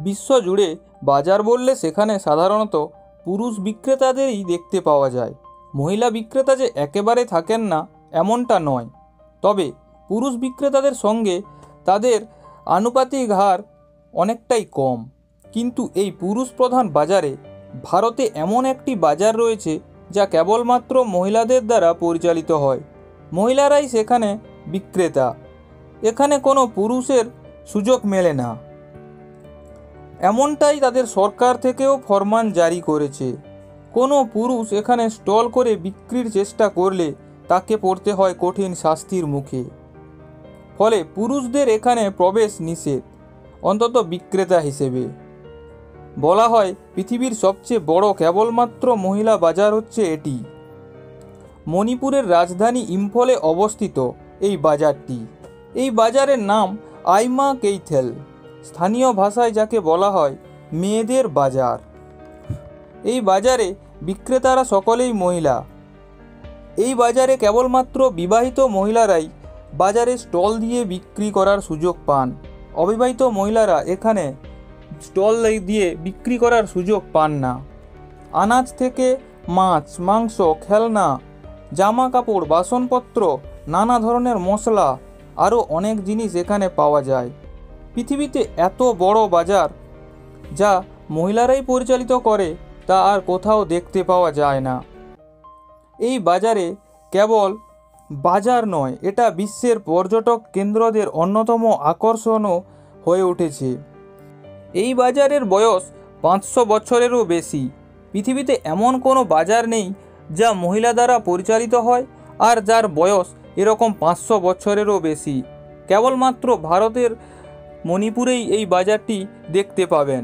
বিশ্বজুড়ে বাজার বললে সেখানে সাধারণত পুরুষ বিক্রেতাদেরই দেখতে পাওয়া যায়। মহিলা বিক্রেতা যে একেবারে থাকেন না এমনটা নয়, তবে পুরুষ বিক্রেতাদের সঙ্গে তাদের আনুপাতিক হার অনেকটাই কম। কিন্তু এই পুরুষ প্রধান বাজারে ভারতে এমন একটি বাজার রয়েছে যা কেবলমাত্র মহিলাদের দ্বারা পরিচালিত হয়। মহিলারাই সেখানে বিক্রেতা। এখানে কোনো পুরুষের সুযোগ মেলে না, এমনটাই তাদের সরকার থেকেও ফরমান জারি করেছে। কোনো পুরুষ এখানে স্টল করে বিক্রির চেষ্টা করলে তাকে পড়তে হয় কঠিন শাস্তির মুখে। ফলে পুরুষদের এখানে প্রবেশ নিষেধ, অন্তত বিক্রেতা হিসেবে। বলা হয় পৃথিবীর সবচেয়ে বড় কেবলমাত্র মহিলা বাজার হচ্ছে এটি। মণিপুরের রাজধানী ইম্ফলে অবস্থিত এই বাজারটি। এই বাজারের নাম আইমা কেইথেল, স্থানীয় ভাষায় যাকে বলা হয় মেয়েদের বাজার। এই বাজারে বিক্রেতারা সকলেই মহিলা। এই বাজারে কেবলমাত্র বিবাহিত মহিলারাই বাজারে স্টল দিয়ে বিক্রি করার সুযোগ পান। অবিবাহিত মহিলারা এখানে স্টল দিয়ে বিক্রি করার সুযোগ পান না। আনাজ থেকে মাছ, মাংস, খেলনা, জামা কাপড়, বাসনপত্র, নানা ধরনের মশলা, আরও অনেক জিনিস এখানে পাওয়া যায়। পৃথিবীতে এত বড় বাজার যা মহিলারাই পরিচালিত করে তা আর কোথাও দেখতে পাওয়া যায় না। এই বাজারে কেবল বাজার নয়, এটা বিশ্বের পর্যটক কেন্দ্রদের অন্যতম আকর্ষণও হয়ে উঠেছে। এই বাজারের বয়স 500 বছরেরও বেশি। পৃথিবীতে এমন কোনো বাজার নেই যা মহিলা দ্বারা পরিচালিত হয় আর যার বয়স এরকম 500 বছরেরও বেশি। কেবলমাত্র ভারতের মণিপুরেই এই বাজারটি দেখতে পাবেন।